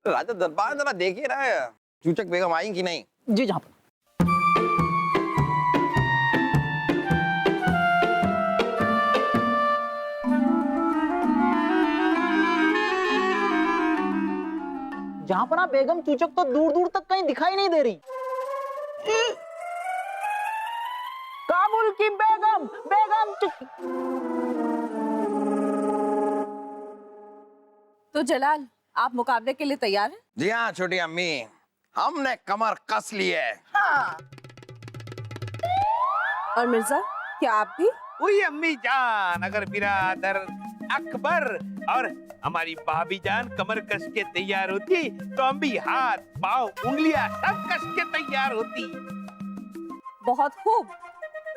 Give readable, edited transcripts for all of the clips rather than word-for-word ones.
राजा दरबार जरा देखिए रहा है चूचक बेगम आई कि नहीं। जी जहाँ जहांपना बेगम चूचक तो दूर दूर तक कहीं दिखाई नहीं दे रही। काबुल की बेगम बेगम तो जलाल, आप मुकाबले के लिए तैयार हैं? जी हाँ छोटी अम्मी, हमने कमर कस ली है। हाँ। और मिर्जा, क्या आप भी? वही अम्मी जान, अगर बिरादर अकबर और हमारी भाभी जान कमर कस के तैयार होती तो हम भी हाथ पाँव उंगलियां सब कस के तैयार होती। बहुत खूब,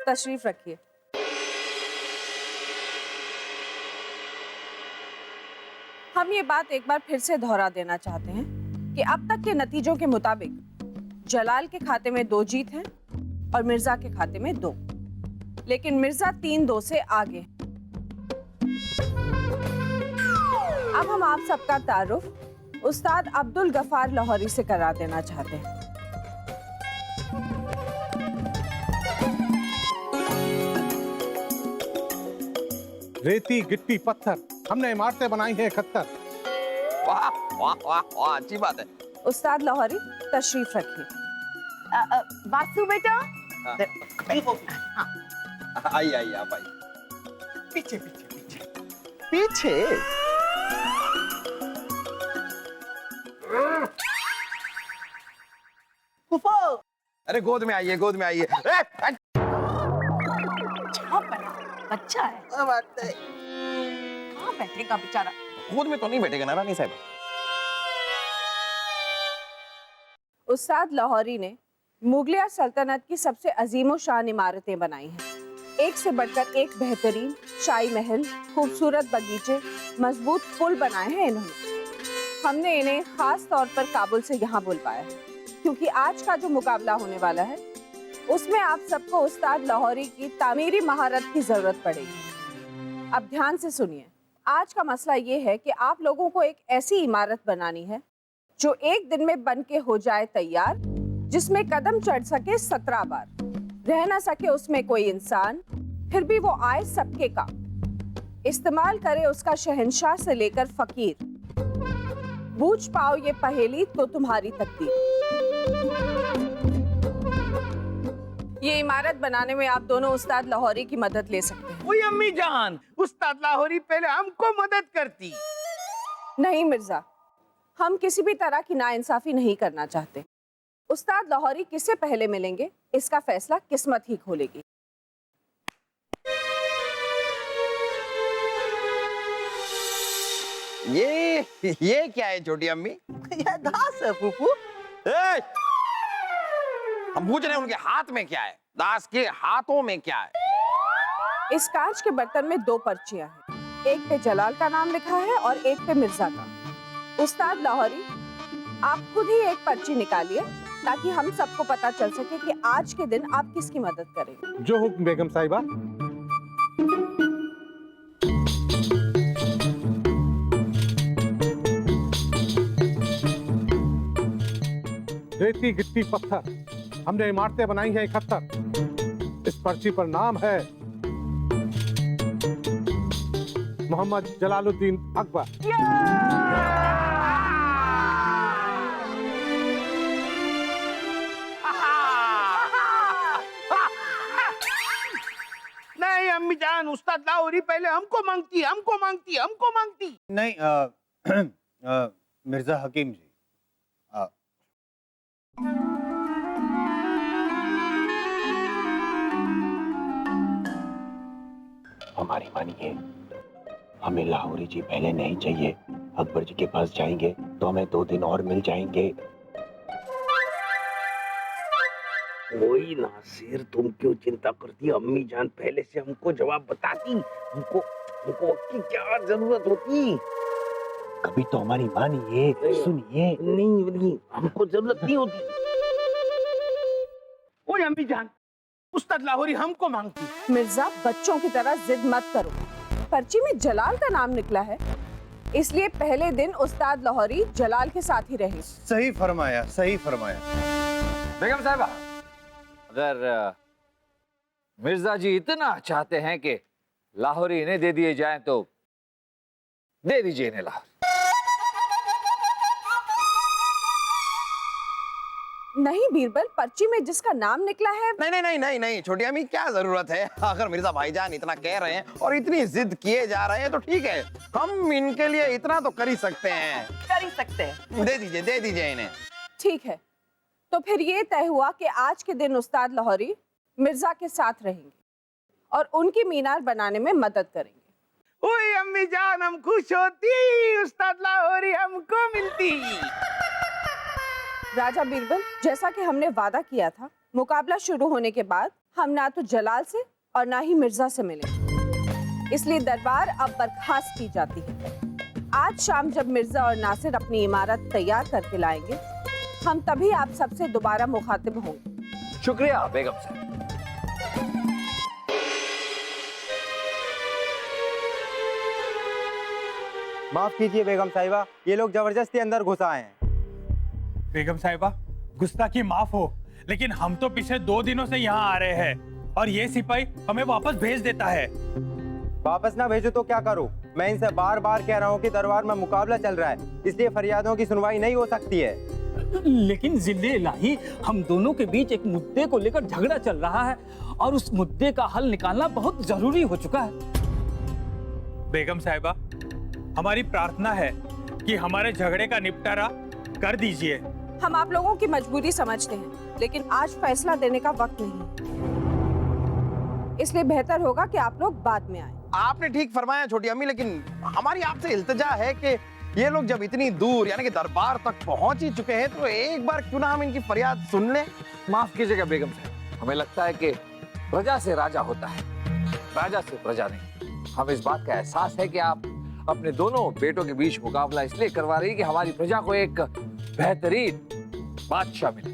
तशरीफ रखिए। हम ये बात एक बार फिर से दोहरा देना चाहते हैं कि अब तक के नतीजों के मुताबिक जलाल के खाते में 2 जीत हैं और मिर्जा के खाते में 2, लेकिन मिर्जा 3-2 से आगे। अब हम आप सबका तारुफ उस्ताद अब्दुल गफार लाहौरी से करा देना चाहते हैं। रेती गिट्टी पत्थर हमने इमारतें बनाई हैं 71। वाह वाह वाह वाह, अच्छी बात है। उस्ताद लाहौरी, तशरीफ रखिए। वासु बेटा, आइए आइए आप आइए। पीछे पीछे पीछे पीछे। फूफो, अरे गोद में आइए, गोद में आइए। बच्चा है, कहाँ बैठेगा बेचारा। गोद में तो नहीं बैठेगा ना रानी साहब। उस्ताद लाहौरी ने मुगलिया सल्तनत की सबसे अजीम शान इमारतें बनाई हैं। एक से बढ़कर एक बेहतरीन शाही महल, खूबसूरत बगीचे, मजबूत पुल बनाए हैं इन्होंने। हमने इन्हें खास तौर पर काबुल से यहाँ बुलवाया है क्योंकि आज का जो मुकाबला होने वाला है उसमें आप सबको उस्ताद लाहौरी की तामीरी महारत की जरूरत पड़ेगी। अब ध्यान से सुनिए, आज का मसला ये है कि आप लोगों को एक ऐसी इमारत बनानी है जो एक दिन में बन के हो जाए तैयार, जिसमें कदम चढ़ सके 17 बार, रह ना सके उसमें कोई इंसान, फिर भी वो आए सबके काम, इस्तेमाल करे उसका शहंशाह से लेकर फकीर। बूझ पाओ ये पहेली तो तुम्हारी तकदीर। ये इमारत बनाने में आप दोनों उस्ताद लाहौरी की मदद ले सकते हैं। वही अम्मी जान, उस्ताद लाहौरी पहले हमको मदद करती। नहीं मिर्जा, हम किसी भी तरह की नाइंसाफी नहीं करना चाहते। उस्ताद लाहौरी किससे पहले मिलेंगे इसका फैसला किस्मत ही खोलेगी। ये क्या है छोटी अम्मी? ये दास है फूफू। ए! हम पूछ रहे हैं उनके हाथ में क्या है, दास के हाथों में क्या है? इस कांच के बर्तन में 2 पर्चियां हैं, एक पे जलाल का नाम लिखा है और एक पे मिर्जा का। उस्ताद लाहौरी, आप खुद ही एक पर्ची निकालिए ताकि हम सबको पता चल सके कि आज के दिन आप किसकी मदद करेंगे। जो हुक्म बेगम साहिबा। रेती गिट्टी पत्थर हमने इमारतें बनाई हैं 71। इस पर्ची पर नाम है मोहम्मद जलालुद्दीन अकबर। नहीं अम्मी जान, उस्ताद लाहौरी पहले हमको मांगती। नहीं मिर्जा हकीम जी, हमारी मानिए, हमें लाहौरी जी पहले नहीं चाहिए। अकबर जी के पास जाएंगे तो हमें 2 दिन और मिल जाएंगे। कोई नासिर, तुम क्यों चिंता करती? अम्मी जान पहले से हमको जवाब बताती। हमको की क्या जरूरत होती? कभी तो हमारी मानिए, सुनिए। नहीं, हमको जरूरत नहीं होती। ओए अम्मी जान, उस्ताद लाहौरी हमको मांगती। मिर्जा, बच्चों की तरह जिद मत करो। पर्ची में जलाल का नाम निकला है, इसलिए पहले दिन उस्ताद लाहौरी जलाल के साथ ही रहे। सही फरमाया, सही फरमाया। बेगम साहिबा, अगर मिर्जा जी इतना चाहते हैं कि लाहौरी इन्हें दे दिए जाएं तो दे दीजिए इन्हें लाहौरी। नहीं बीरबल, पर्ची में जिसका नाम निकला है। नहीं नहीं नहीं नहीं नहीं छोटी अम्मी, क्या जरूरत है? अगर मिर्जा भाईजान इतना कह रहे हैं और इतनी जिद किए जा रहे हैं तो ठीक है, हम इनके लिए इतना तो कर ही सकते हैं। कर ही सकते हैं। दे दीजिए इन्हें। ठीक है, तो फिर ये तय हुआ कि आज के दिन उस्ताद लाहौरी मिर्जा के साथ रहेंगे और उनकी मीनार बनाने में मदद करेंगे। ओए अम्मी जान, हम खुश होती, उस्ताद लाहौरी हमको मिलती। राजा बीरबल, जैसा कि हमने वादा किया था, मुकाबला शुरू होने के बाद हम ना तो जलाल से और ना ही मिर्जा से मिले, इसलिए दरबार अब बर्खास्त की जाती है। आज शाम जब मिर्जा और नासिर अपनी इमारत तैयार करके लाएंगे, हम तभी आप सबसे दोबारा मुखातिब होंगे। शुक्रिया बेगम साहब। माफ कीजिए बेगम साहिबा, ये लोग जबरदस्ती अंदर घुस आए हैं। बेगम साहिबा, गुस्ताखी माफ हो, लेकिन हम तो पिछले 2 दिनों से यहाँ आ रहे हैं और ये सिपाही हमें वापस भेज देता है। वापस ना भेजो तो क्या करूं? मैं इनसे बार बार कह रहा हूं कि दरबार में मुकाबला चल रहा है, इसलिए फरियादों की सुनवाई नहीं हो सकती है। लेकिन जिले इलाही, हम दोनों के बीच एक मुद्दे को लेकर झगड़ा चल रहा है और उस मुद्दे का हल निकालना बहुत जरूरी हो चुका है। बेगम साहिबा, हमारी प्रार्थना है कि हमारे झगड़े का निपटारा कर दीजिए। हम आप लोगों की मजबूरी समझते हैं, लेकिन आज फैसला देने का वक्त नहीं, इसलिए बेहतर होगा कि आप लोग बाद में आए। आपने ठीक फरमाया छोटी अम्मी, लेकिन हमारी आपसे इल्तिजा है कि ये लोग जब इतनी दूर यानी कि दरबार तक पहुंच ही चुके हैं तो एक बार क्यों ना हम इनकी फरियाद सुन लें। माफ कीजिएगा बेगम साहब, हमें लगता है कि प्रजा से राजा होता है, राजा से प्रजा नहीं। हमें इस बात का एहसास है कि आप अपने दोनों बेटों के बीच मुकाबला इसलिए करवा रही है कि हमारी प्रजा को एक बेहतरीन बादशाह मिले।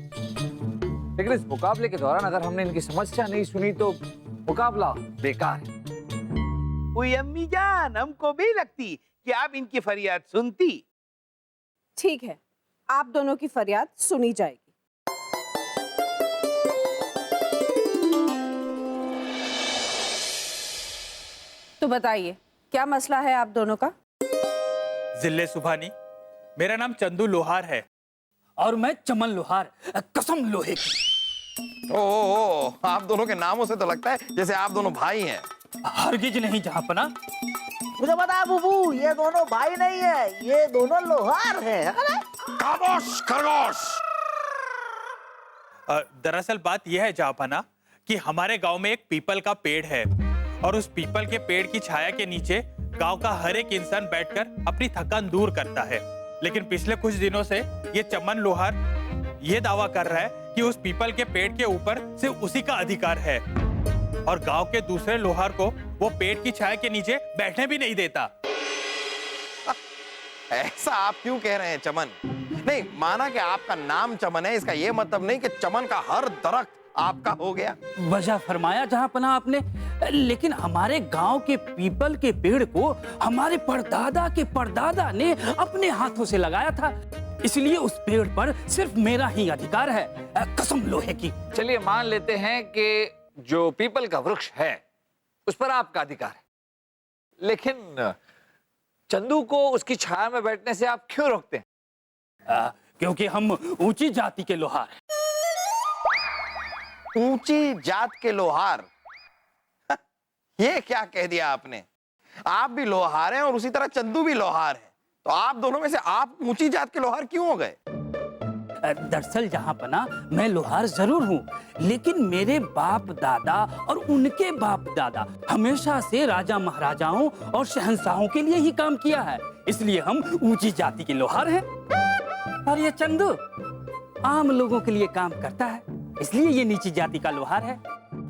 लेकिन इस मुकाबले के दौरान अगर हमने इनकी समस्या नहीं सुनी तो मुकाबला बेकार है। ओए अम्मी जान, हमको भी लगती कि आप इनकी फरियाद सुनती। ठीक है, आप दोनों की फरियाद सुनी जाएगी। तो बताइए, क्या मसला है आप दोनों का? जिले सुभानी, मेरा नाम चंदू लोहार है। और मैं चमन लोहार, कसम लोहे की। ओ, आप दोनों के नामों से तो लगता है जैसे आप दोनों भाई हैं। हरगिज नहीं जहांपना। मुझे पता है बुबू, ये दोनों भाई नहीं है, ये दोनों लोहार हैं। खामोश खरगोश। दरअसल बात यह है जहांपना कि हमारे गांव में एक पीपल का पेड़ है और उस पीपल के पेड़ की छाया के नीचे गांव का हर एक इंसान बैठकर अपनी थकान दूर करता है। लेकिन पिछले कुछ दिनों से ये चमन लोहार ये दावा कर रहा है कि उस पीपल के पेड़ के ऊपर सिर्फ उसी का अधिकार है और गांव के दूसरे लोहार को वो पेड़ की छाया के नीचे बैठने भी नहीं देता। ऐसा आप क्यों कह रहे हैं चमन? नहीं, माना कि आपका नाम चमन है, इसका ये मतलब नहीं कि चमन का हर दरख्त आपका हो गया। वजह फरमाया जहांपना आपने, लेकिन हमारे गांव के पीपल के पेड़ को हमारे परदादा के परदादा ने अपने हाथों से लगाया था, इसलिए उस पेड़ पर सिर्फ मेरा ही अधिकार है, कसम लोहे की। चलिए मान लेते हैं कि जो पीपल का वृक्ष है उस पर आपका अधिकार है, लेकिन चंदू को उसकी छाया में बैठने से आप क्यों रोकते हैं? क्योंकि हम ऊंची जाति के लोहार हैं। ऊंची जात के लोहार? ये क्या कह दिया आपने? आप भी लोहार हैं और उसी तरह चंदू भी लोहार है, तो आप दोनों में से आप ऊंची जात के लोहार क्यों हो गए? दरअसल जहांपना मैं लोहार जरूर हूँ, लेकिन मेरे बाप दादा और उनके बाप दादा हमेशा से राजा महाराजाओं और शहंशाहों के लिए ही काम किया है, इसलिए हम ऊंची जाति के लोहार हैं। और ये चंदू आम लोगों के लिए काम करता है, इसलिए ये नीची जाति का लोहार है।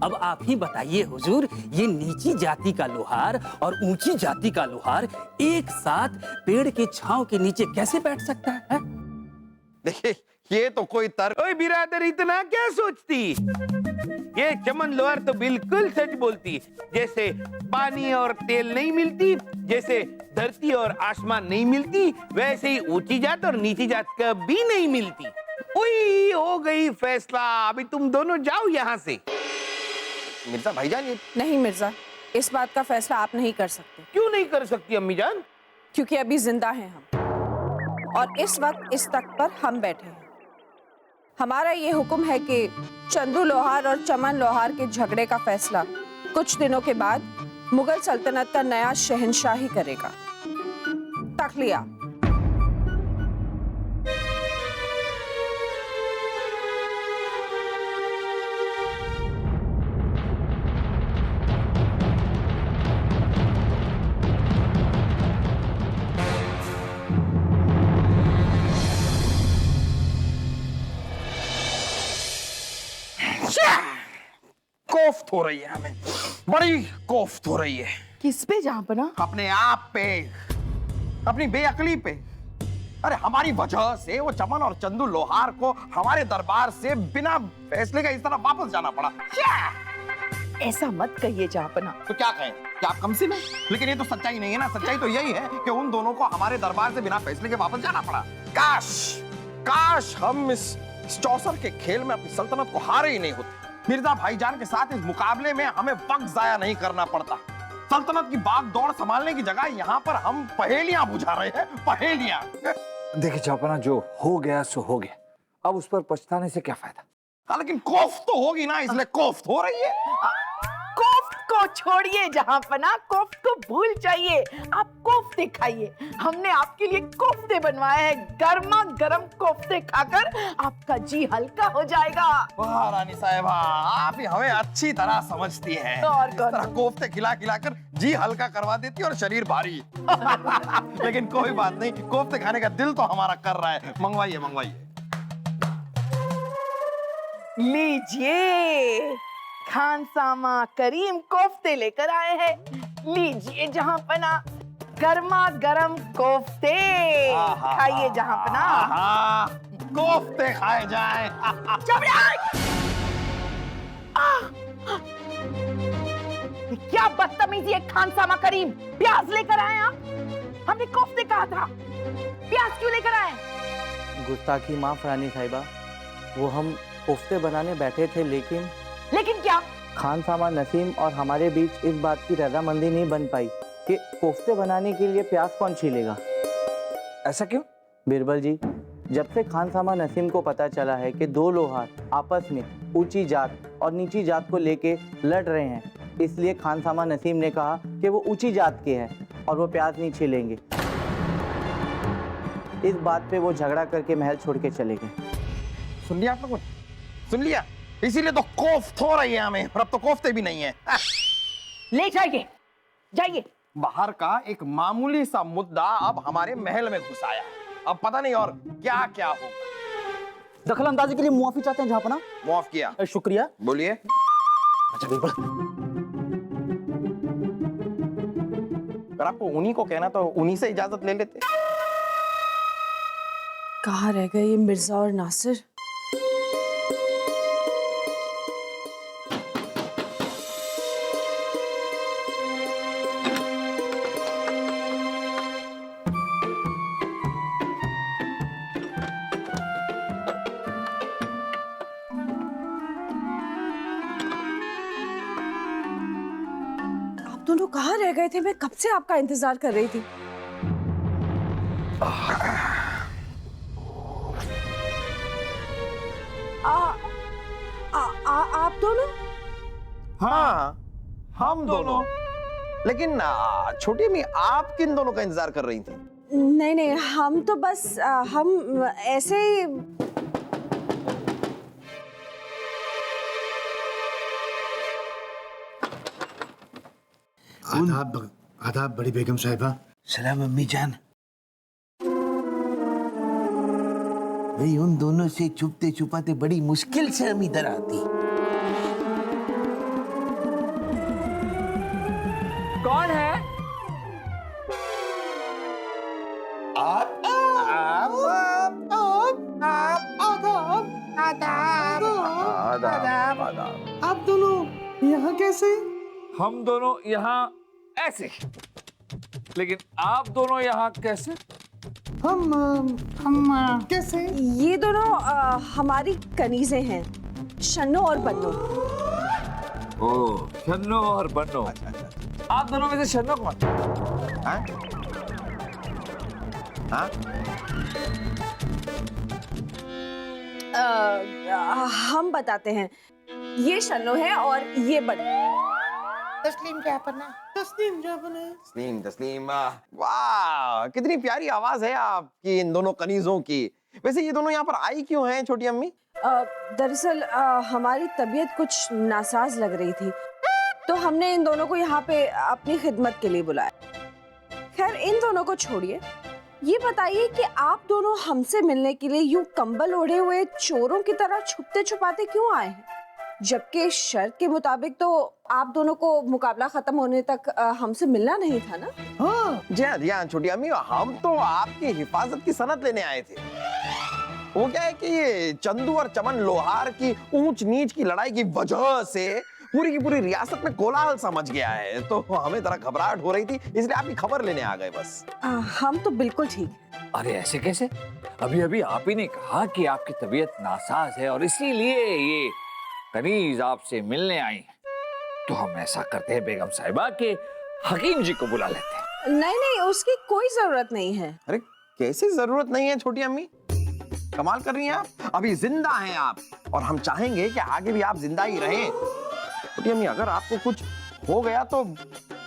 अब आप ही बताइए हुजूर, ये नीची जाति का लोहार और ऊंची जाति का लोहार एक साथ पेड़ के छांव के नीचे कैसे बैठ सकता है? देखिए, ये तो कोई तर्क। ओए बिरादर, इतना क्या सोचती? ये चमन लोहार तो बिल्कुल सच बोलती। जैसे पानी और तेल नहीं मिलती, जैसे धरती और आसमान नहीं मिलती, वैसे ही ऊंची जात और नीची जात कभी नहीं मिलती। ओए, हो गई फैसला। अभी तुम दोनों जाओ यहाँ से। मिर्जा भाईजान, ये नहीं मिर्जा, इस बात का फैसला आप नहीं कर सकते। क्यों नहीं कर सकती अम्मी जान? क्योंकि अभी जिंदा हैं हम, और इस वक्त इस तख्त पर हम बैठे हैं। हमारा ये हुक्म है कि चंदू लोहार और चमन लोहार के झगड़े का फैसला कुछ दिनों के बाद मुगल सल्तनत का नया शहंशाह ही करेगा। तखलिया। कोफ्त हो रही है, हमें बड़ी कोफ्त हो रही है। किस पे जहाँपना? अपने आप पे, अपनी बेअकली पे। अरे हमारी वजह से वो चमन और चंदू लोहार को हमारे दरबार से बिना फैसले का इस तरह वापस जाना पड़ा। ऐसा मत कहिए जहाँपना। तो क्या कहें? क्या आप कमसिन हैं? लेकिन ये तो सच्चाई नहीं है ना। सच्चाई तो यही है कि उन दोनों को हमारे दरबार से बिना फैसले के वापस जाना पड़ा। काश हम इस चौसर के खेल में अपनी सल्तनत को हारे ही नहीं होते। मिर्जा भाईजान के साथ इस मुकाबले में हमें वक्त जाया नहीं करना पड़ता। सल्तनत की भाग दौड़ संभालने की जगह यहाँ पर हम पहेलियां बुझा रहे हैं, पहेलियां। देखिए जहाँपना, जो हो गया सो हो गया, अब उस पर पछताने से क्या फायदा। हाँ, लेकिन कोफ्त तो होगी ना, इसलिए कोफ्त हो रही है। कोफ्त को छोड़िए जहाँपना, कोफ्त को भूल जाइए। आप कोफ्ते खाइए। हमने आपके लिए कोफ्ते बनवाए हैं। गर्मा गर्म कोफ्ते खाकर आपका जी हल्का हो जाएगा। वाह रानी साहिबा, आप ही हमें अच्छी तरह समझती हैं। और इस कौन? तरह कोफ्ते खिला खिलाकर जी हल्का करवा देती और शरीर भारी। लेकिन कोई बात नहीं, कोफ्ते खाने का दिल तो हमारा कर रहा है। मंगवाइए मंगवाइए। लीजिए, खानसामा करीम कोफ्ते लेकर आए हैं। लीजिए जहाँपना, गर्मा गर्म कोफ्ते। खाइए जहाँपना। कोफ्ते खाए जाए। क्या बदतमीजी है खानसामा करीम। प्याज लेकर आए आप? हमने कोफ्ते कहा था, प्याज क्यों लेकर आए? गुस्ताखी माफ रानी साहिबा, वो हम कोफ्ते बनाने बैठे थे, लेकिन क्या? खानसामा नसीम और हमारे बीच इस बात की रजामंदी नहीं बन पाई कि कोफ्ते बनाने के लिए प्याज कौन छीलेगा। ऐसा क्यों? बिरबल जी, जब से खानसामा नसीम को पता चला है कि दो लोहार आपस में ऊंची जात और नीची जात को लेके लड़ रहे हैं, इसलिए खानसामा नसीम ने कहा कि वो ऊंची जात के हैं और वो प्याज नहीं छीलेंगे। इस बात पे वो झगड़ा करके महल छोड़ के चले गए। सुन लिया आप लोगों ने? सुन लिया? इसीलिए तो कोफ्त हो रही है हमें, और अब तो कोफ्ते भी नहीं है। ले जाइए, जाइए। बाहर का एक मामूली सा मुद्दा अब हमारे महल में घुस आया है। अब पता नहीं और क्या क्या होगा। दखल अंदाजी के लिए मुआफी चाहते हैं जहाँपना। माफ किया। शुक्रिया। बोलिए। अच्छा बिरबल, अगर आपको उन्हीं को कहना तो उन्हीं से इजाजत ले लेते। कहाँ रह गए ये मिर्जा और नासिर? दोनों कहाँ रह गए थे? मैं कब से आपका इंतजार कर रही थी। आप दोनों? हाँ, हम दोनों। लेकिन छोटी अम्मी, आप किन दोनों का इंतजार कर रही थी? नहीं नहीं, हम तो बस हम ऐसे ही। आदाब बड़ी बेगम साहिबा। सलाम अम्मी जान। भाई उन दोनों से छुपते छुपाते बड़ी मुश्किल से हम इधर आती। कौन है? आप दोनों यहाँ कैसे? हम दोनों यहाँ ऐसे, लेकिन आप दोनों यहाँ कैसे? हम कैसे? ये दोनों हमारी कनीजें हैं, शन्नो और बन्नो। ओह, शन्नो और बन्नो। आप दोनों में से शन्नो कौन? हाँ? हाँ? हम बताते हैं, ये शन्नो है और ये बन्नो। तस्लीम क्या पन्ना? तस्लीम तस्लीम, वाह कितनी प्यारी आवाज है आपकी इन दोनों कनीजों की। वैसे ये दोनों यहाँ पर आई क्यों हैं छोटी अम्मी? दरअसल हमारी तबीयत कुछ नासाज लग रही थी, तो हमने इन दोनों को यहाँ पे अपनी खिदमत के लिए बुलाया। खैर इन दोनों को छोड़िए, ये बताइए कि आप दोनों हमसे मिलने के लिए यूं कंबल ओढ़े हुए चोरों की तरह छुपते छुपाते क्यों आए हैं? जबकि शर्त के मुताबिक तो आप दोनों को मुकाबला खत्म होने तक हमसे मिलना नहीं था ना? हाँ जी हाँ छोटी अम्मी, हम तो आपकी हिफाजत की सनद लेने आए थे। वो क्या है कि ये चंदू और चमन लोहार की ऊंच नीच की लड़ाई की वजह से पूरी की पूरी रियासत में कोलाहल समझ गया है, तो हमें जरा घबराहट हो रही थी, इसलिए आपकी खबर लेने आ गए बस। हम तो बिल्कुल ठीक हैं। अरे ऐसे कैसे? अभी अभी आप ही ने कहा कि आपकी तबीयत नासाज है और इसीलिए ये कनीज आपसे मिलने आई। तो हम ऐसा करते हैं बेगम साहिबा के हकीम जी को बुला लेते हैं। नहीं नहीं, उसकी कोई जरूरत नहीं है। अरे कैसे जरूरत नहीं है छोटी अम्मी? कमाल कर रही हैं आप, अभी जिंदा हैं आप, और हम चाहेंगे कि आगे भी आप जिंदा ही रहें। छोटी अम्मी अगर आपको कुछ हो गया तो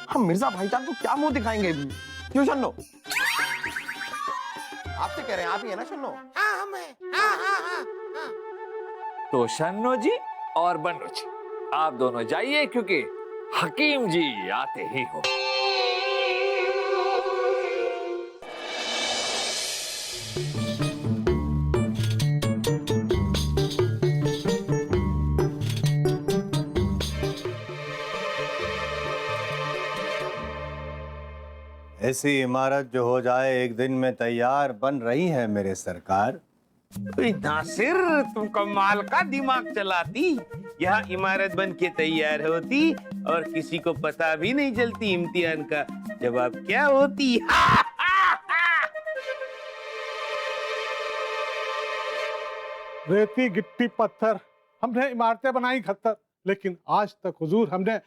हम मिर्जा भाईजान को क्या मुंह दिखाएंगे? क्यों शन्नो? आपसे कह रहे हैं, आप ही है ना शन्नो? हाँ हम हैं। हाँ। तो शन्नो जी और बन्नो जी आप दोनों जाइए, क्योंकि हकीम जी आते ही हो। ऐसी इमारत जो हो जाए एक दिन में तैयार बन रही है मेरे सरकार। नासिर, तुम कमाल का दिमाग चलाती। यहाँ इमारत बन के तैयार होती और किसी को पता भी नहीं चलती इम्तिहान का जवाब क्या होती। रेती गिट्टी पत्थर हमने इमारतें बनाई खत्तर, लेकिन आज तक हुजूर हमने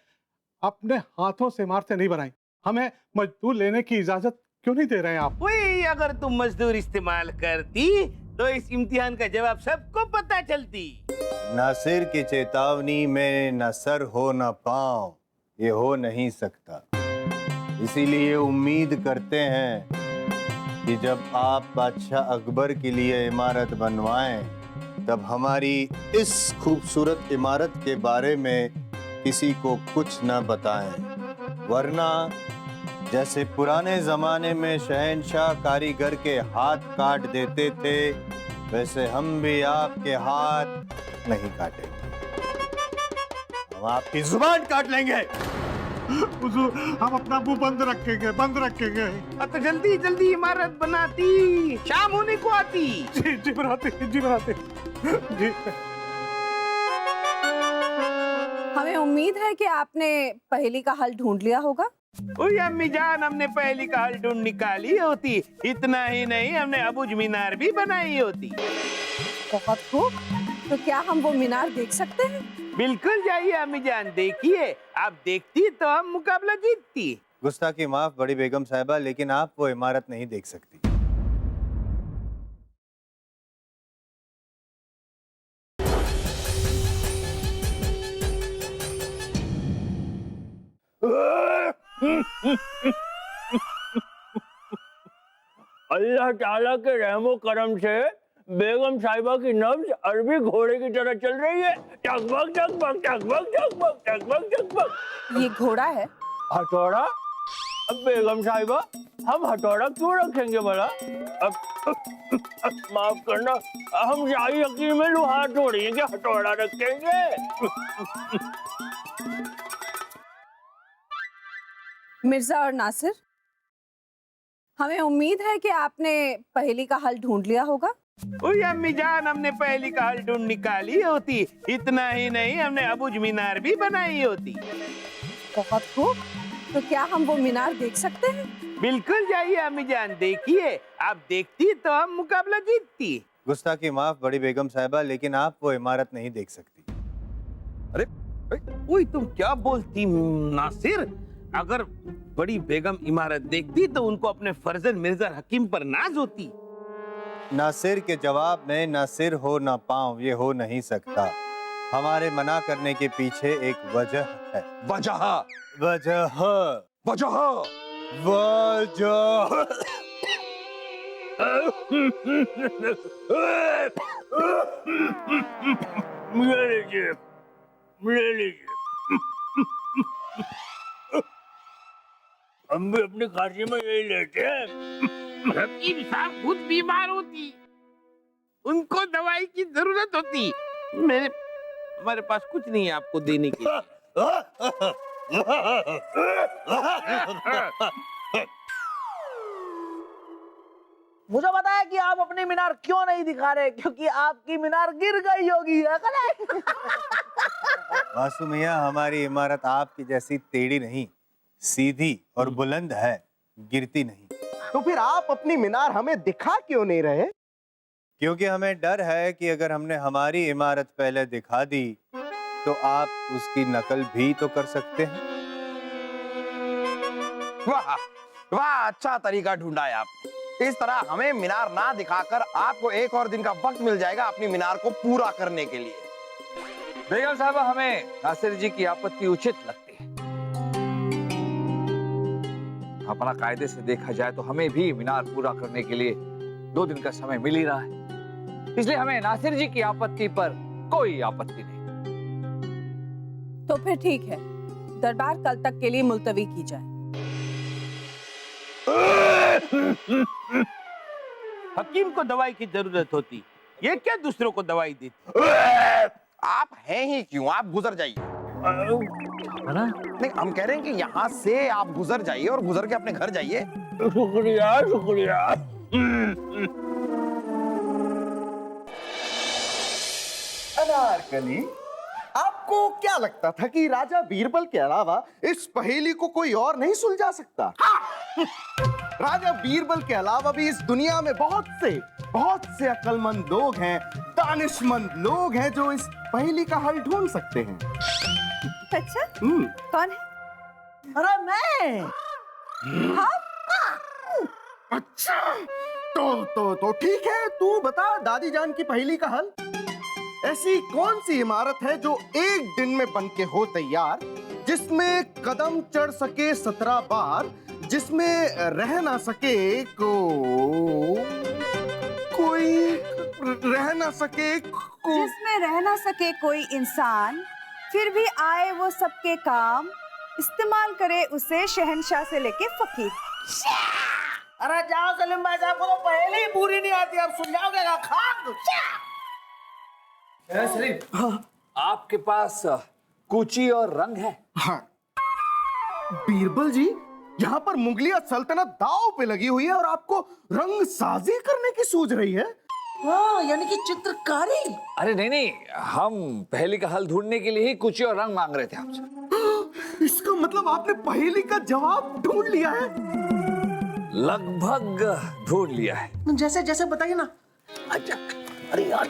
अपने हाथों से इमारतें नहीं बनाई। हमें मजदूर लेने की इजाजत क्यों नहीं दे रहे हैं आप? वही, अगर तुम मजदूर इस्तेमाल करती तो इस इम्तिहान का जवाब सबको पता चलती। नासिर की चेतावनी में न सर हो न पांव, ये हो नहीं सकता। इसीलिए उम्मीद करते हैं कि जब आप बादशाह अकबर के लिए इमारत बनवाएं, तब हमारी इस खूबसूरत इमारत के बारे में किसी को कुछ न बताएं, वरना जैसे पुराने जमाने में शहंशाह कारीगर के हाथ काट देते थे, वैसे हम भी आपके हाथ नहीं काटेंगे, हम आपकी जुबान काट लेंगे। हुजूर हम अपना मुंह बंद रखेंगे। तो जल्दी जल्दी इमारत बनाती, शाम होने को आती। जी बनाते जी। हमें उम्मीद है कि आपने पहेली का हल ढूंढ लिया होगा। ओए अम्मी जान, हमने पहली का हल ढूंढ निकाली होती। इतना ही नहीं, हमने अबुज मीनार भी बनाई होती। बहुत खूब, तो क्या हम वो मीनार देख सकते हैं? बिल्कुल जाइए अम्मी जान, देखिए। आप देखती तो हम मुकाबला जीतती। गुस्ताखी माफ बड़ी बेगम साहिबा, लेकिन आप वो इमारत नहीं देख सकती। अल्लाह ताला के रहमो करम से बेगम साहिबा की नब्ज अरबी घोड़े की तरह चल रही है। टकबक टकबक टकबक टकबक टकबक टकबक। ये घोड़ा है। हथौड़ा? अब बेगम साहिबा, हम हथौड़ा क्यों रखेंगे भला? अब माफ करना, हम शाही हकीम में लोहार थोड़ी है कि हथौड़ा रखेंगे। मिर्जा और नासिर, हमें उम्मीद है कि आपने पहेली का हल ढूंढ लिया होगा। ओए अम्मी जान, हमने पहली का हल ढूंढ निकाली होती। इतना ही नहीं, हमने अबुज मीनार भी बनाई होती। बहुत खूब। तो क्या हम वो मीनार देख सकते हैं? बिल्कुल जाइए अम्मी जान, देखिए। आप देखती तो हम मुकाबला जीतती। गुस्ताखी माफ बड़ी बेगम साहिबा, लेकिन आप वो इमारत नहीं देख सकती। अरे ओए, तुम क्या बोलती नासिर? अगर बड़ी बेगम इमारत देखती तो उनको अपने फर्जंद मिर्जा हकीम पर नाज होती। नासिर के जवाब में ना सिर हो ना पाँव, ये हो नहीं सकता। हमारे मना करने के पीछे एक वजह है। वजह वजह वजह वजह ले लीजिए। हम भी अपनी खांसी में यही लेते हैं। हकीम साहब खुद बीमार होती, उनको दवाई की जरूरत होती। हमारे पास कुछ नहीं है आपको देने के लिए। मुझे पता है कि आप अपनी मीनार क्यों नहीं दिखा रहे, क्योंकि आपकी मीनार गिर गई होगी। वासु मियाँ, हमारी इमारत आपकी जैसी टेढ़ी नहीं, सीधी और बुलंद है, गिरती नहीं। तो फिर आप अपनी मीनार हमें दिखा क्यों नहीं रहे? क्योंकि हमें डर है कि अगर हमने हमारी इमारत पहले दिखा दी तो आप उसकी नकल भी तो कर सकते हैं। वाह वाह, अच्छा तरीका ढूंढा है आपने। इस तरह हमें मीनार ना दिखाकर आपको एक और दिन का वक्त मिल जाएगा अपनी मीनार को पूरा करने के लिए। बेगम साहबा, हमें नासिर जी की आपत्ति उचित लगती है। अपना कायदे से देखा जाए तो हमें भी मीनार पूरा करने के लिए 2 दिन का समय मिल ही रहा है, इसलिए हमें नासिर जी की आपत्ति पर कोई आपत्ति नहीं। तो फिर ठीक है, दरबार कल तक के लिए मुलतवी की जाए। हकीम को दवाई की जरूरत होती, ये क्या दूसरों को दवाई देती? आप हैं ही क्यों, आप गुजर जाइए। नहीं, हम कह रहे हैं कि यहाँ से आप गुजर जाइए और गुजर के अपने घर जाइए। शुक्रिया शुक्रिया। अनारकली, आपको क्या लगता था कि राजा बीरबल के अलावा इस पहेली को कोई और नहीं सुलझा सकता? राजा बीरबल के अलावा भी इस दुनिया में बहुत से अक्लमंद लोग हैं, दानिशमंद लोग हैं जो इस पहेली का हल ढूंढ सकते हैं। अच्छा, कौन है? अरे मैं। अच्छा, तो ठीक है, तू बता दादी जान की पहेली का हल। ऐसी कौन सी इमारत है जो एक दिन में बन के हो तैयार, जिसमें कदम चढ़ सके 17 बार, जिसमें रह ना सके जिसमें रह ना सके कोई इंसान, फिर भी आए वो सबके काम, इस्तेमाल करे उसे शहंशाह से लेके फकीर। अरे जाओ सलीम भाई साहब को तो पहले ही पूरी नहीं आती, अब सुलझाओगे का खाक। सलीम, आपके पास कूची और रंग है? हाँ बीरबल जी, यहाँ पर मुगलिया सल्तनत दांव पे लगी हुई है और आपको रंग साजी करने की सूझ रही है। हाँ, यानी कि चित्रकारी। अरे नहीं, हम पहेली का हल ढूंढने के लिए ही कूची और रंग मांग रहे थे आपसे। इसका मतलब आपने पहेली का जवाब ढूंढ लिया है? लगभग ढूंढ लिया है। जैसे जैसे बताइए ना। अच्छा, अरे यार,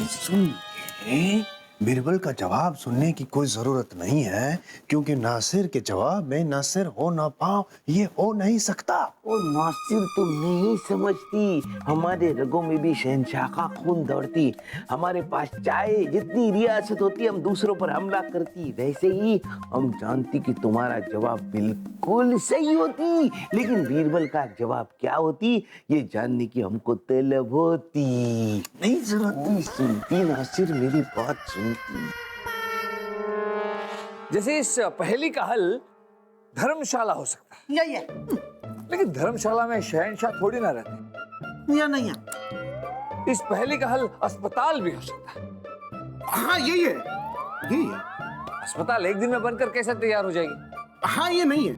सुन, बीरबल का जवाब सुनने की कोई जरूरत नहीं है, क्योंकि नासिर के जवाब में नासिर हो ना पाओ, ये हो नहीं सकता। ओ नासिर, तुम नहीं समझती, हमारे रगों में भी शहंशाह का खून दौड़ती। हमारे पास चाहे जितनी रियासत होती, हम दूसरों पर हमला करती। वैसे ही हम जानती कि तुम्हारा जवाब बिल्कुल सही होती, लेकिन बीरबल का जवाब क्या होती ये जानने की हमको तलब होती। नहीं सुनती नासिर, मेरी बात सुनती। जैसे इस पहेली का हल धर्मशाला हो सकता है। यही है। लेकिन धर्मशाला में शहंशाह थोड़ी ना रहते। या नहीं है। इस पहेली का हल अस्पताल भी हो सकता है। हाँ यही है। अस्पताल एक दिन में बनकर कैसे तैयार हो जाएगी? हाँ ये नहीं है।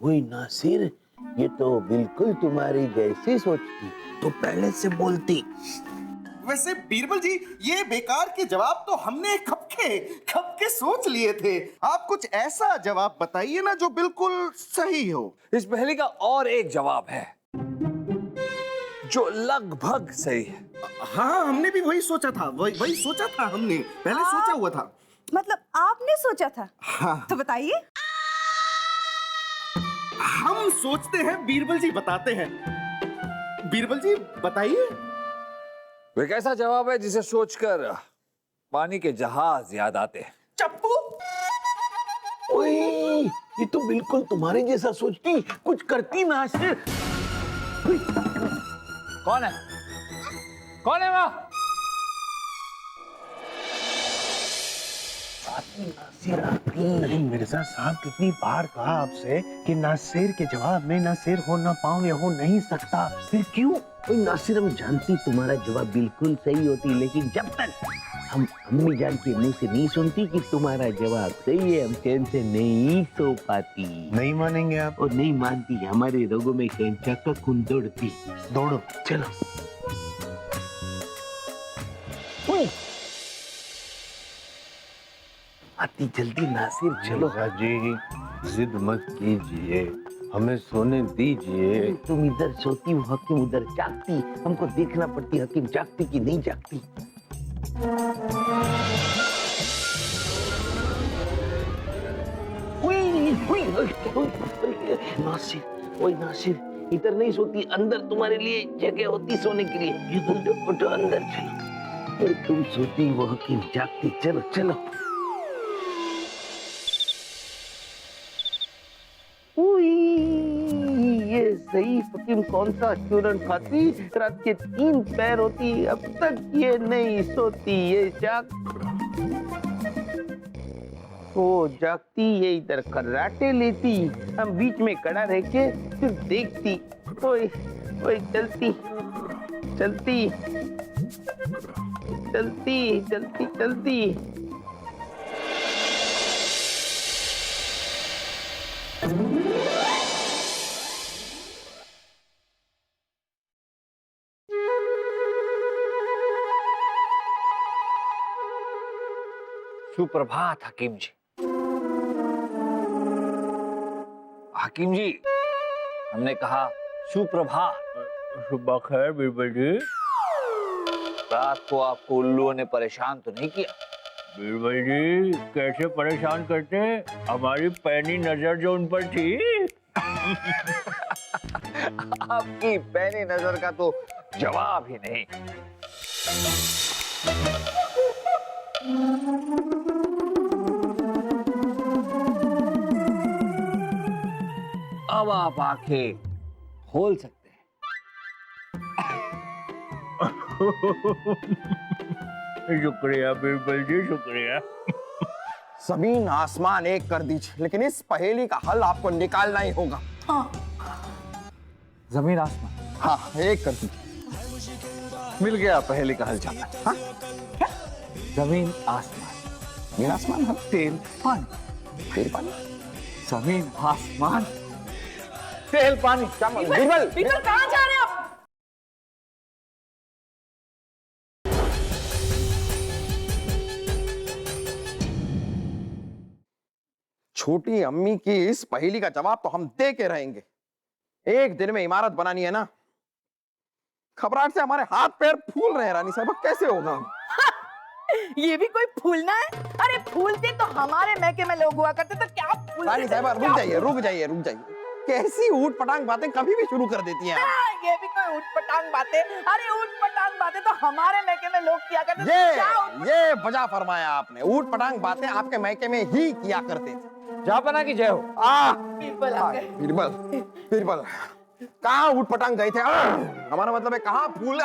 वही नासिर, ये तो बिल्कुल तुम्हारी जैसी सोचती, तो पहले से बोलती। वैसे बीरबल जी, ये बेकार के जवाब तो हमने खप के सोच लिए थे। आप कुछ ऐसा जवाब बताइए ना जो बिल्कुल सही हो। इस पहेली का और एक जवाब है जो लगभग सही है। हाँ, हमने भी वही सोचा था, वही सोचा था हमने, पहले सोचा हुआ था। मतलब आपने सोचा था? हाँ। तो बताइए। हम सोचते हैं, बीरबल जी बताते हैं। बीरबल जी बताइए। वो एक ऐसा जवाब है जिसे सोचकर पानी के जहाज याद आते हैं। चप्पू। ओए, ये तो बिल्कुल तुम्हारे जैसा सोचती, कुछ करती ना सिर्फ। कौन है? कौन है वहां? अरे मिर्जा साहब, कितनी बार कहा आपसे कि ना शेर के जवाब में ना शेर हो ना पाऊं, ये हो नहीं सकता। फिर क्यों? ओए नासिर, हम जानती तुम्हारा जवाब बिल्कुल सही होती, लेकिन जब तक हम अम्मी जान के मुंह से नहीं सुनती कि तुम्हारा जवाब सही है, हम चैन से नहीं सो पाती। नहीं मानेंगे आप? और नहीं मानती, हमारे रगों में शहंशाह का खून दौड़ती। दौड़ो, चलो। आती जल्दी नासिर, चलो। मिर्जा जी, जिद मत कीजिए, हमें सोने दीजिए। तुम इधर सोती हो, हकीम उधर जागती, हमको देखना पड़ती हकीम जागती कि नहीं जागती। नासिर, ओए नासिर, इधर नहीं सोती, अंदर तुम्हारे लिए जगह होती सोने के लिए। उठो उठो, अंदर चलो। और तुम सोती वो हकीम जागती, चलो चलो। ये सही हकीम कौन सा चूरन खाती, रात के 3 पैर होती, अब तक ये नहीं सोती, ये जागती, ये इधर कराटे लेती, हम बीच में खड़ा रह के फिर देखती। ओए ओए, चलती चलती चलती चलती चलती। सुप्रभात हकीम जी। हकीम जी, हमने कहा सुप्रभात। सुबह खैर बीरबल जी। रात को आपको उल्लुओं ने परेशान तो नहीं किया? बीरबल जी कैसे परेशान करते, हमारी पैनी नजर जो उन पर थी। आपकी पैनी नजर का तो जवाब ही नहीं। अब आप आंखें खोल सकते हैं। शुक्रिया बीरबल जी, शुक्रिया। जमीन आसमान एक कर दीजिए, लेकिन इस पहेली का हल आपको निकालना ही होगा। हाँ। जमीन आसमान, हाँ, एक कर दीजिए। मिल गया पहेली का हल जाना। हाँ? जमीन आसमान, जमीन आसमान, हाँ। तेल पानी, तेल पानी, जमीन आसमान, तेल पानी। बीरबल, बीरबल कहाँ जा रहे हैं आप? छोटी अम्मी की इस पहेली का जवाब तो हम दे के रहेंगे। एक दिन में इमारत बनानी है ना, घबराहट से हमारे हाथ पैर फूल रहे हैं रानी साहब, कैसे होगा? ये भी कोई फूलना है? अरे फूलते तो हमारे मैके में लोग हुआ करते, तो क्या फूलते? रानी साहब रुक जाइए। कैसी ऊट पटांग बातें कभी भी शुरू कर देती हैं आप। ये भी कोई ऊट-पटांग बातें? अरे ऊट-पटांग बातें तो हमारे मैके में लोग किया करते थे। ये बजा फरमाया आपने, ऊट पटांग बातें आपके मैके में ही किया करते थे। जापाना की जय हो। बीरबल कहाँ ऊट पटांग गए थे? हमारा मतलब है कहाँ फूल?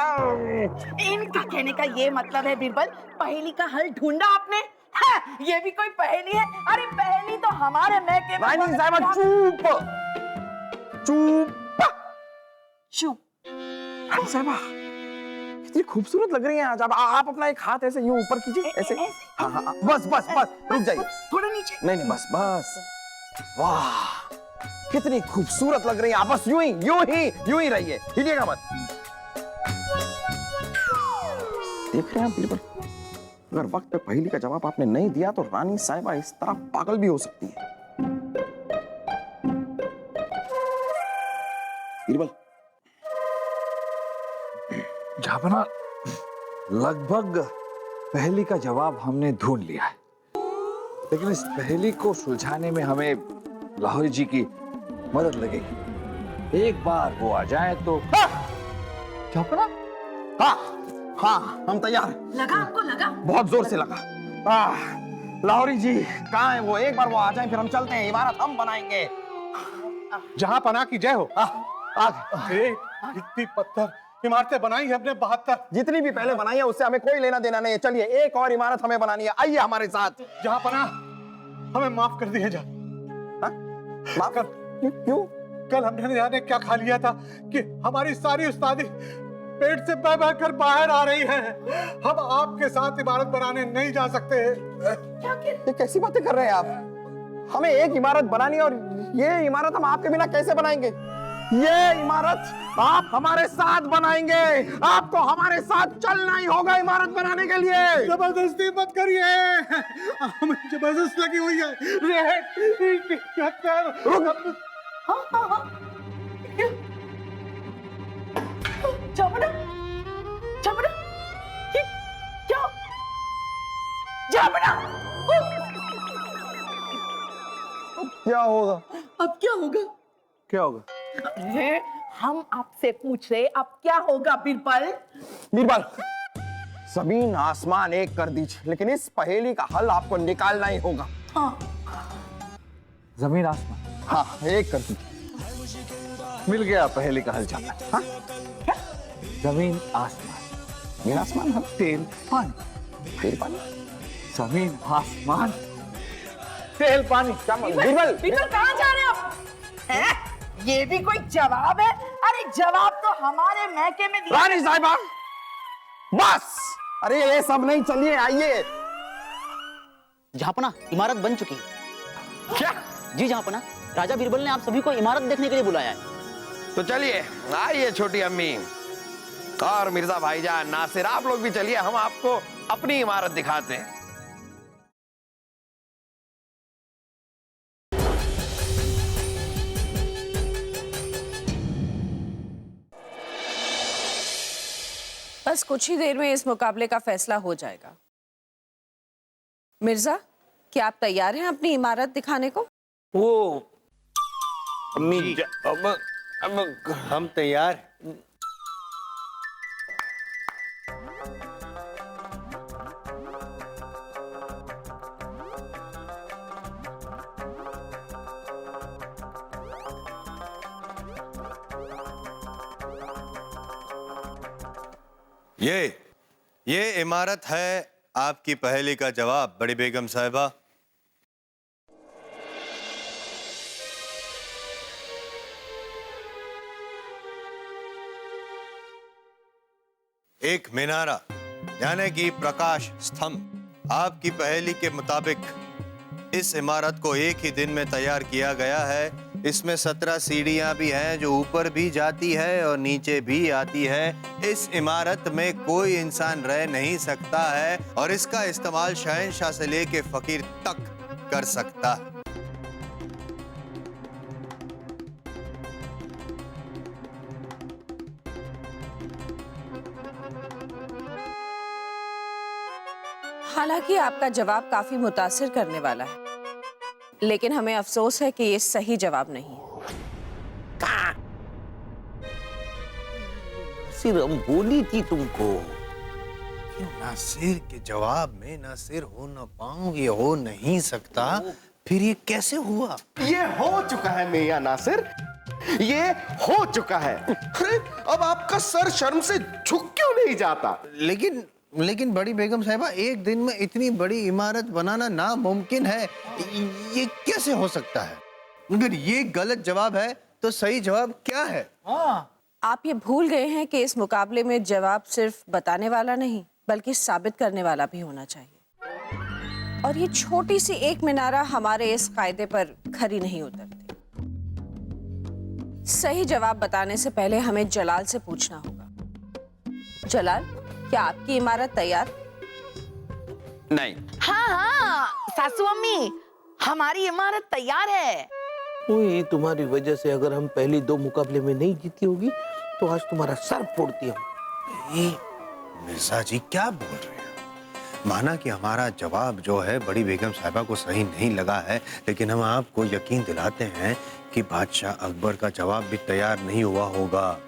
इनका कहने का ये मतलब है बीरबल, पहेली का हल ढूंढा आपने? ये भी कोई पहेली है? अरे पहेली तो हमारे मैके में। रानी साहब चुप। रानी साहब कितनी खूबसूरत लग रही हैं आज आप अपना एक हाथ ऐसे यूं ऊपर कीजिए, ऐसे। हाँ, बस रुक जाइए। थोड़ा नीचे। नहीं, बस। वाह, कितनी खूबसूरत लग रही है आप, बस यूं ही रहिए, हिलिएगा मत। देख रहे हैं आप बीरबल, अगर वक्त पे पहेली का जवाब आपने नहीं दिया तो रानी साहिबा इस तरह पागल भी हो सकती है। बीरबल, जापना, लगभग पहेली का जवाब हमने ढूंढ लिया है, लेकिन इस पहेली को सुलझाने में हमें लाहौरी जी की मदद लगेगी। एक बार वो आ जाए तो जापना, हाँ हम तैयार। लगा आपको? लगा? बहुत जोर से लगा। लाहौरी जी कहाँ है वो? एक बार वो आ जाए फिर हम चलते हैं, इमारत हम बनाएंगे। जहां पना की जय हो। इतनी पत्थर इमारतें बनाई है हमने 72, जितनी भी पहले बनाई है उससे हमें कोई लेना देना नहीं है। चलिए एक और इमारत हमें बनानी है, आइए हमारे साथ। जहां पना हमें माफ कर दिया जा। माफ कर? क्यों? कल हमने न जाने क्या खा लिया था कि हमारी सारी उस्तादी पेट से बह बह कर बाहर आ रही है। हम आपके साथ इमारत बनाने नहीं जा सकते। ये कैसी बातें कर रहे हैं आप? हमें एक इमारत बनानी है और ये इमारत हम आपके बिना कैसे बनाएंगे? ये इमारत आप हमारे साथ बनाएंगे, आपको हमारे साथ चलना ही होगा इमारत बनाने के लिए। जबरदस्ती मत करिए, हमें जबरदस्त लगी हुई है। जापना, जापना, क्या? जापना, क्या होगा? अब क्या होगा? क्या होगा? अरे हम आपसे पूछ रहे अब क्या होगा बीरबल? बीरबल, जमीन आसमान एक कर दीजिए, लेकिन इस पहेली का हल आपको निकालना ही होगा। हाँ। जमीन आसमान? हाँ, एक कर दीजिए। मिल गया पहेली का हल जापना। हाँ? जमीन आसमान, जमीन आसमान, हाँ? तेल पानी। तेल पानी, जमीन आसमान, तेल पानी। बीरबल, बीरबल कहाँ जा रहे हैं आप? हैं? ये भी कोई जवाब है? अरे जवाब तो हमारे महके में दिया। रानी साहिबा, बस। अरे ये सब नहीं, चलिए आइए। जहांपना, इमारत बन चुकी है। क्या? जी जहांपना, राजा बीरबल ने आप सभी को इमारत देखने के लिए बुलाया है। तो चलिए आइए छोटी अम्मी और मिर्जा भाईजान, नासिर, आप लोग भी चलिए, हम आपको अपनी इमारत दिखाते हैं। बस कुछ ही देर में इस मुकाबले का फैसला हो जाएगा। मिर्जा, क्या आप तैयार हैं अपनी इमारत दिखाने को? वो अम्मी, अब हम तैयार। ये इमारत है आपकी पहेली का जवाब, बड़ी बेगम साहिबा। एक मीनारा यानी कि प्रकाश स्तंभ। आपकी पहेली के मुताबिक इस इमारत को एक ही दिन में तैयार किया गया है। इसमें 17 सीढ़ियां भी हैं जो ऊपर भी जाती है और नीचे भी आती है। इस इमारत में कोई इंसान रह नहीं सकता है और इसका इस्तेमाल शहंशाह से लेके फकीर तक कर सकता है। हालांकि आपका जवाब काफी मुतासिर करने वाला है, लेकिन हमें अफसोस है कि ये सही जवाब नहीं है। सिर हम बोली थी तुमको। नासिर के जवाब में नासिर हो न पाऊं, ये हो नहीं सकता। फिर ये कैसे हुआ? ये हो चुका है मियां नासिर, ये हो चुका है। अरे अब आपका सर शर्म से झुक क्यों नहीं जाता? लेकिन बड़ी बेगम साहिबा, एक दिन में इतनी बड़ी इमारत बनाना नामुमकिन है। ये कैसे हो सकता है? अगर ये गलत जवाब है तो सही जवाब क्या है? आप ये भूल गए हैं कि इस मुकाबले में जवाब सिर्फ बताने वाला नहीं बल्कि साबित करने वाला भी होना चाहिए, और ये छोटी सी एक मीनारा हमारे इस कायदे पर खरी नहीं उतरती। सही जवाब बताने से पहले हमें जलाल से पूछना होगा। जलाल, क्या आपकी इमारत तैयार? नहीं। हाँ हाँ सासू अम्मी, हमारी इमारत तैयार है। ओए, तुम्हारी वजह से अगर हम पहली 2 मुकाबले में नहीं जीती होगी तो आज तुम्हारा सर फोड़ती हम। मिर्जा जी क्या बोल रहे हैं? माना कि हमारा जवाब जो है बड़ी बेगम साहिबा को सही नहीं लगा है, लेकिन हम आपको यकीन दिलाते हैं कि बादशाह अकबर का जवाब भी तैयार नहीं हुआ होगा।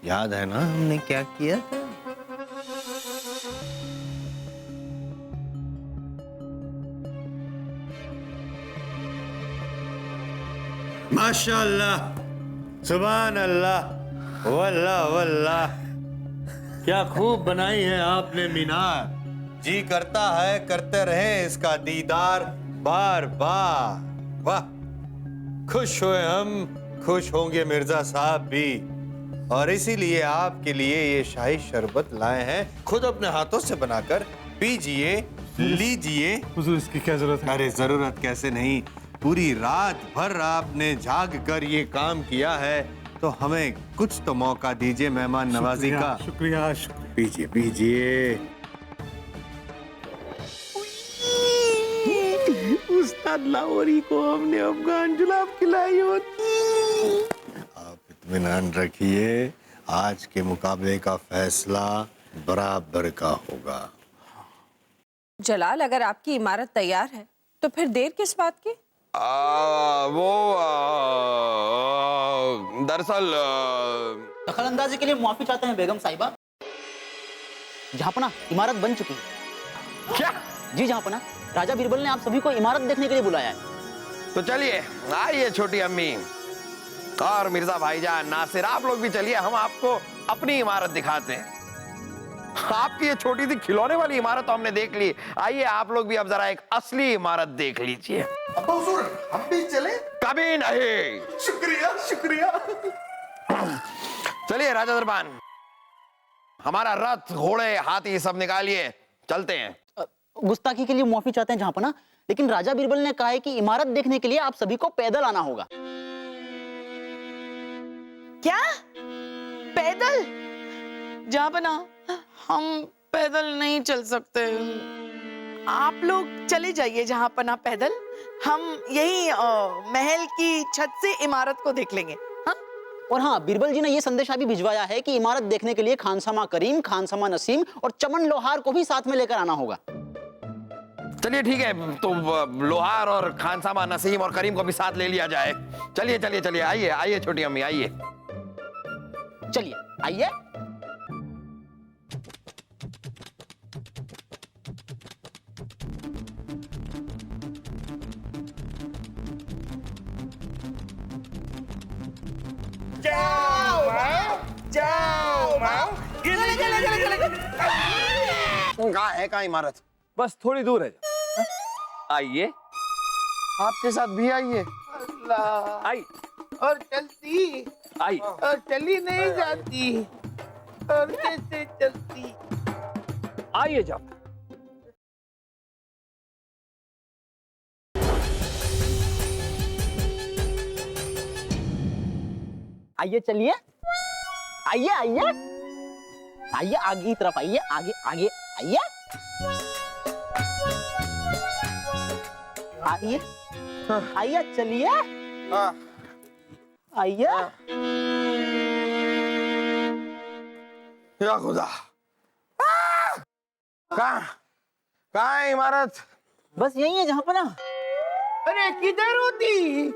याद है ना हमने क्या किया था? माशाअल्लाह, सुभान अल्लाह, वल्लाह वल्लाह, क्या खूब बनाई है आपने मीनार। जी करता है करते रहे इसका दीदार बार बार। वाह, खुश हुए हम, खुश होंगे मिर्जा साहब भी, और इसीलिए आपके लिए ये शाही शरबत लाए हैं, खुद अपने हाथों से बनाकर पीजिए, लीजिए। हुजूर इसकी क्या जरूरत है? अरे जरूरत कैसे नहीं, पूरी रात भर आपने जाग कर ये काम किया है, तो हमें कुछ तो मौका दीजिए मेहमान नवाजी का। शुक्रिया शुक्रिया। पीजिए पीजिए। उस्ताद लाहौरी को हमने अफगान जुलाब खिलाई होती। आप इत्मीनान रखिए, आज के मुकाबले का फैसला बराबर का होगा। जलाल, अगर आपकी इमारत तैयार है तो फिर देर किस बात की? दरअसल दखल अंदाजी के लिए माफी चाहते हैं बेगम साहिबा। जहांपना, इमारत बन चुकी है। क्या? जी जहांपना, राजा बीरबल ने आप सभी को इमारत देखने के लिए बुलाया है। तो चलिए, आइए छोटी अम्मी और मिर्जा भाईजान, नासिर, आप लोग भी चलिए, हम आपको अपनी इमारत दिखाते हैं। आपकी ये छोटी सी खिलौने वाली इमारत तो हमने देख ली, आइए आप लोग भी अब जरा एक असली इमारत देख लीजिए। हम भी चले? कभी नहीं। शुक्रिया शुक्रिया। चलिए राजा दरबान, हमारा रथ, घोड़े, हाथी सब निकालिए, चलते हैं। गुस्ताखी के लिए माफी चाहते हैं जहांपना, लेकिन राजा बीरबल ने कहा है कि इमारत देखने के लिए आप सभी को पैदल आना होगा। क्या? पैदल? जहांपना, हम पैदल नहीं चल सकते। आप लोग चले जाइए जहांपना पैदल, हम यही महल की छत से इमारत को देख लेंगे। हाँ? और हाँ, बीरबल जी ने यह संदेशा भी भिजवाया है कि इमारत देखने के लिए खानसामा करीम, खानसामा नसीम और चमन लोहार को भी साथ में लेकर आना होगा। चलिए ठीक है, तो लोहार और खानसामा, नसीम और करीम को भी साथ ले लिया जाए। चलिए चलिए चलिए, आइए आइए छोटी अम्मी, आइए। चलिए आइए। कहाँ है कहाँ इमारत? बस थोड़ी दूर है। आइए, आपके साथ भी आइए। आई और चलती, आई और चली नहीं जाती, और कैसे चलती? आइए जाओ। आइए चलिए, आइए आइए आइए, आगे की तरफ आइए, आगे आगे आइए आइए आइए, चलिए आइए। या खुदा, कहाँ है इमारत? बस यही है जहां पर ना। अरे किधर होती?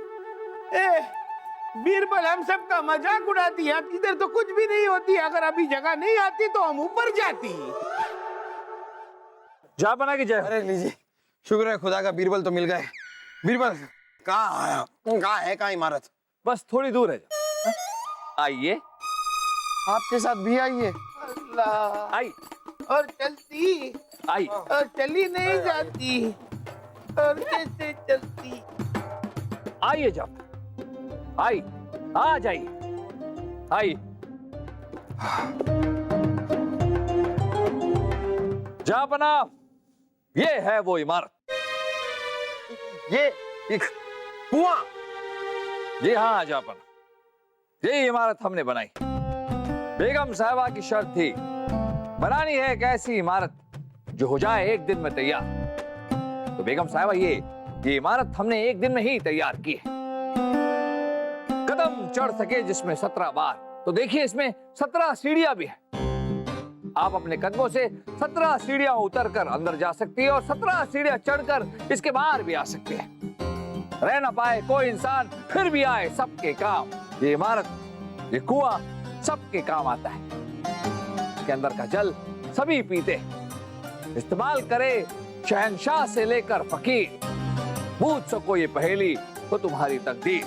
बीरबल हम सबका मजाक उड़ाती है, इधर तो कुछ भी नहीं होती। अगर अभी जगह नहीं आती तो हम ऊपर जाती। जा बना के जाए। अरे लीजिए, शुक्र है खुदा का, बीरबल तो मिल गए। बीरबल कहाँ आया? कहाँ है कहाँ इमारत? बस थोड़ी दूर है। आइए, आपके साथ भी आइए। आई और चलती, आई और चली नहीं जाती, और कैसे चलती? आइए जाओ। आई, आ जाइए। आई, जहां बना, ये है वो इमारत। ये कुआं? जी हाँ जहां बना, यही इमारत हमने बनाई। बेगम साहिबा की शर्त थी, बनानी है एक ऐसी इमारत जो हो जाए एक दिन में तैयार। तो बेगम साहिबा ये इमारत हमने एक दिन में ही तैयार की है। कदम चढ़ सके जिसमें 17 बार, तो देखिए इसमें 17 सीढ़ियां भी है। आप अपने कदमों से 17 सीढ़ियां उतरकर अंदर जा सकती है और 17 सीढ़ियां चढ़कर इसके बाहर भी आ सकती है। रह ना पाए कोई इंसान फिर भी आए सबके काम। ये इमारत, ये कुआं सबके काम आता है। इसके अंदर का जल सभी पीते हैं। इस्तेमाल करे शहंशाह से लेकर फकीर। पूछ सको ये पहेली तो तुम्हारी तकदीर।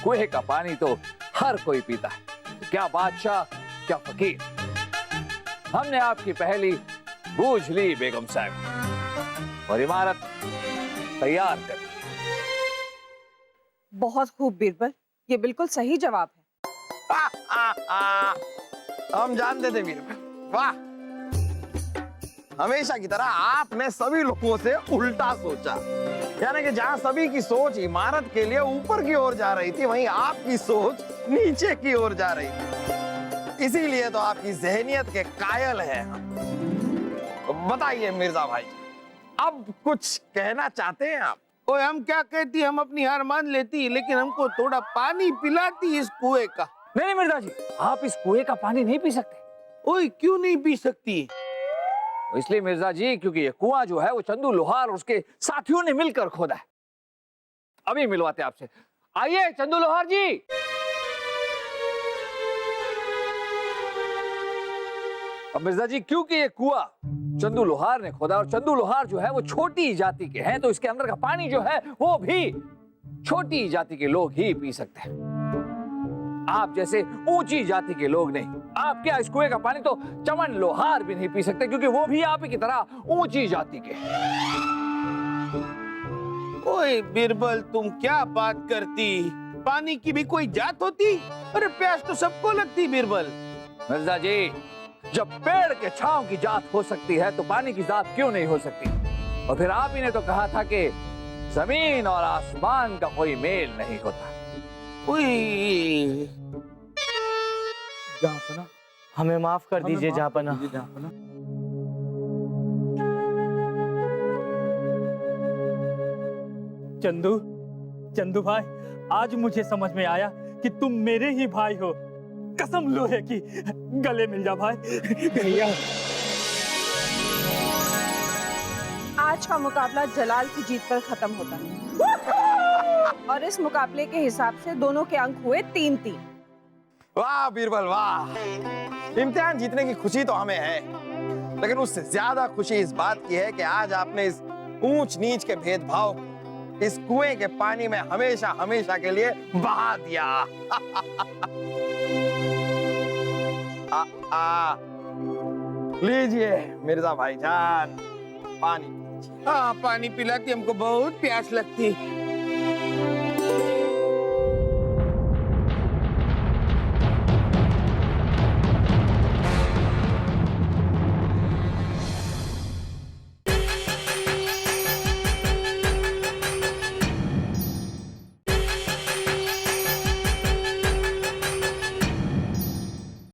कुएं का पानी तो हर कोई पीता है, क्या बादशाह क्या फकीर। हमने आपकी पहेली बूझ ली बेगम साहब और इमारत तैयार कर। बहुत खूब बीरबल, ये बिल्कुल सही जवाब है। हम जानते थे बीरबल, वाह। हमेशा की तरह आपने सभी लोगों से उल्टा सोचा, यानी कि जहां सभी की सोच इमारत के लिए ऊपर की ओर जा रही थी, वहीं आपकी सोच नीचे की ओर जा रही थी। इसीलिए तो आपकी जहनियत के कायल हैं हम। बताइए मिर्जा भाई, अब कुछ कहना चाहते हैं आप? ओए हम क्या कहती, हम अपनी हार मान लेती, लेकिन हमको थोड़ा पानी पिलाती इस कुएं का। नहीं मिर्जा जी, आप इस कुएं का पानी नहीं पी सकते। ओए क्यों नहीं पी सकती? इसलिए मिर्जा जी, क्योंकि ये कुआं जो है वो चंदू लोहार और उसके साथियों ने मिलकर खोदा है। अभी मिलवाते आपसे। आइए चंदू लोहार जी। अब मिर्जा जी, क्योंकि ये कुआं चंदू लोहार ने खोदा और चंदू लोहार जो है वो छोटी जाति के हैं, तो इसके अंदर का पानी जो है वो भी छोटी जाति के लोग ही पी सकते हैं। आप जैसे ऊंची जाति के लोग नहीं। आप क्या इस कुएं का पानी तो चमन लोहार भी नहीं पी सकते, क्योंकि वो भी आप ही की तरह ऊंची जाति के। ओए बिरबल, तुम क्या बात करती? पानी की भी कोई जात होती? अरे प्यास तो सबको लगती बिरबल। मिर्जा जी, जब पेड़ के छांव की जात हो सकती है तो पानी की जात क्यों नहीं हो सकती? और फिर आप ही ने तो कहा था कि जमीन और आसमान का कोई मेल नहीं होता। जहाँपना, हमें माफ कर दीजिए जहाँपना। चंदू भाई, आज मुझे समझ में आया कि तुम मेरे ही भाई हो। कसम लोहे की, गले मिल जा भाई। भैया, आज का मुकाबला जलाल की जीत पर खत्म होता है और इस मुकाबले के हिसाब से दोनों के अंक हुए 3-3। वाह बीरबल वाह। इम्तिहान जीतने की खुशी तो हमें है, लेकिन उससे ज्यादा खुशी इस बात की है कि आज आपने इस ऊंच नीच के भेदभाव को इस कुएं के पानी में हमेशा हमेशा के लिए बहा दिया। लीजिए मिर्जा भाईजान, पानी। हाँ, पानी पिलाती, हमको बहुत प्यास लगती।